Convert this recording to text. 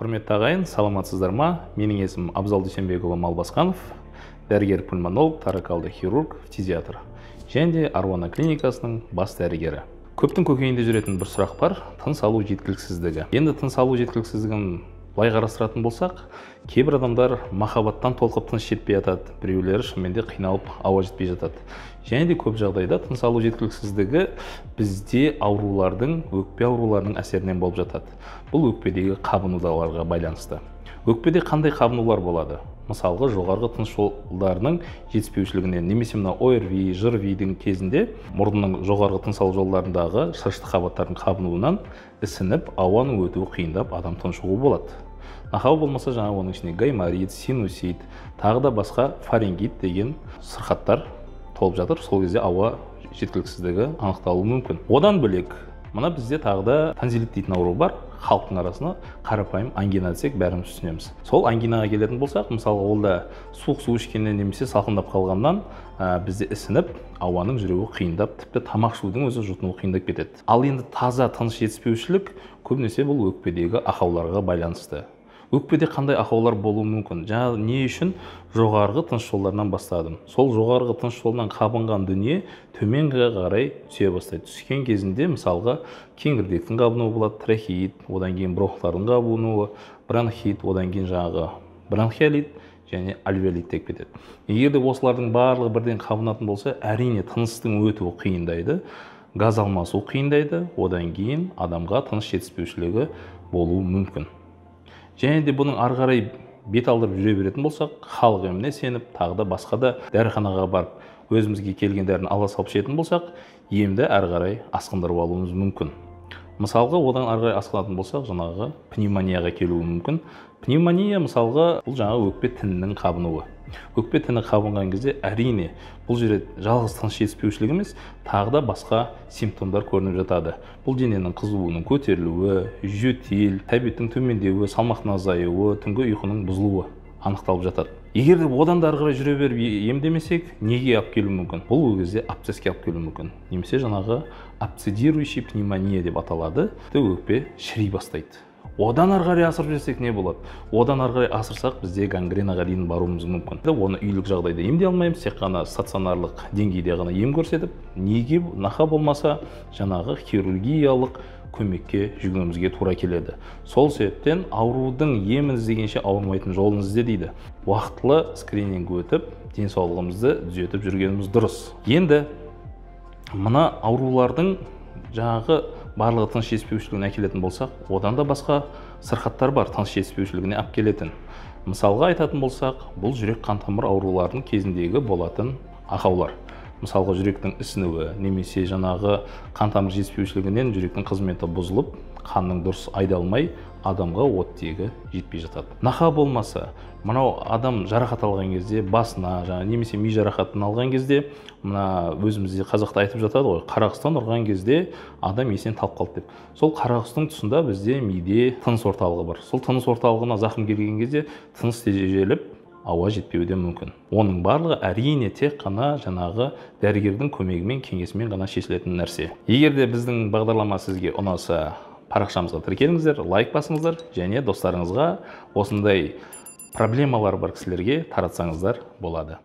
Құрметті ағайын, саламатсыздар ма? Менің есімім Абзал Дүйсенбекұлы Малбасқанов, дәрігер-пульмонолог, торакалды хирург, фтизиатр және Аруана клиникасының бас дәрігері. Көптің көкейінде жүретін бір сұрақ бар, тыныс алу жеткіліксіздігі. Енді тыныс алу жеткіліксіздігін былай қарастыратын болсақ, кейбір адамдар махаббаттан толқып тыныс жетпей жатады, біреулері шынымен де қиналып ауа жетпей жатады. Және де көп жағдайда тыныс алу жеткіліксіздігі бізде аурулардың, өкпе ауруларының әсерінен болып жатады. Бұл өкпедегі қабынуларға байланысты. Өкпеде қандай қабынулар болады? Мысалға, жоғарғы тыныс жолдарының жетіспеушілігінен, немесе мына ОРВИ, ЖРВИ-дің кезінде мұрынның жоғарғы тыныс алу жолдарындағы шырышты қабаттардың қабынуынан ісініп, ауаның өтуі қиындап, адам тұншығуы болады. Нақау болмаса, жаңа оның ішіне гайморит, синусит, тағы да басқа фарингит деген сырқаттар толып жатыр. Сол кезде ауа жеткіліксіздігі анықталуы мүмкін. Одан бөлек, мына бізде тағы да тонзиллит дейтін ауру бар. Халықтың арасына қарапайым ангина десек, бәріміз түсінеміз. Сол ангинаға келетін болсақ, мысалы, олда суық су ішкеннен немесе салқындап қалғаннан бізде ісініп, ауаның жүруі қиындап, тіпті тамақ ішудің өзі жұтынуы қиындап кетеді. Ал енді таза тыныс жетіспеушілік көбінесе бұл өкпедегі ақауларға байланысты. Өкпеде қандай ақаулар болуы мүмкін? Жаңа не үшін жоғарғы тыныс жолдарынан бастадым. Сол жоғарғы тыныс жолынан қабынған дүние төменге қарай түсе бастайды. Түскен кезінде мысалға кеңгірдектің қабынуы болады, трахеит, одан кейін бронхтардың қабынуы, бронхит, одан кейін жаңағы бронхиолит және альвеолит деп кетеді. Егер де осылардың барлығы бірден қабынатын болса, әрине тыныстың өтуі қиындайды, газ алмасу қиындайды, одан кейін адамға тыныс жетіспеушілігі болуы мүмкін. Және де бұның ары қарай бет алдырып жүре беретін болсақ, халық еміне сеніп, тағы да басқа да дәріханаға барып, өзімізге келген дәріні ала салып ішетін болсақ, емді ары қарай асқындырып алуымыз мүмкін. Мысалға, одан ары қарай асқынатын болсақ, жаңағы пневмонияға келуі мүмкін. Пневмония, мысалға, бұл жаңағы өкпе тінінің қабынуы. Өкпе тіні қабынған кезде әрине бұл жерде жалғыз тыныс жетіспеушілік емес, тағы да басқа симптомдар көрініп жатады. Бұл дененің қызуының көтерілуі, жөтел, тәбеттің төмендеуі, салмақтың азаюы, түнгі ұйқының бұзылуы анықталып жатады. Егер де одан да ары қарай жүре беріп емдемесек, неге алып келуі мүмкін? Бұл кезде абсцесске алып келуі мүмкін. Немесе жаңағы абсцедирующий пневмония деп аталады. Өкпе шіри бастайды. Одан ары қарай асырып жіберсек не болады? Одан ары қарай асырсақ, бізде гангренаға дейін баруымыз мүмкін. Оны үйлік жағдайда емдей алмаймыз, тек қана стационарлық деңгейде ғана ем көрсетіп, неге нақа болмаса, жаңағы хирургиялық көмекке жүгінуімізге тура келеді. Сол себептен аурудың емін іздегенше ауырмайтын жолын ізде дейді. Уақытылы скрининг өтіп, денсаулығымызды түзетіп жүргеніміз дұрыс. Енді мына аурулардың жаңағы барлығы тыныс жетіспеушілігіне әкелетін болсақ, одан да басқа сырқаттар бар тыныс жетіспеушілігіне алып келетін. Мысалға айтатын болсақ, бұл жүрек қан тамыр ауруларының кезіндегі болатын ақаулар. Мысалға, жүректің ісінуі, немесе жаңағы қан тамыр жетіспеушілігінен жүректің қызметі бұзылып, қанның дұрыс айдалмай, адамға оттегі жетпей жатады. Нақа болмаса, мынау адам жарақат алған кезде, басына, немесе ми жарақатын алған кезде, мына өзімізде қазақта айтып жатады ғой, қарақұстан ұрған кезде адам есінен талып қалды деп. Сол қарақұстың тұсында бізде миде тыныс орталығы бар. Сол тыныс орталығына зақым келген кезде тыныс тежеліп, ауа жетпеуі де мүмкін. Оның барлығы әрине тек қана жаңағы дәрігердің көмегімен, кеңесімен ғана шешілетін нәрсе. Егер де біздің бағдарлама сізге ұнаса, парақшамызға тіркеліңіздер, лайк басыңыздар және достарыңызға осындай проблемалар бар кісілерге таратсаңыздар болады.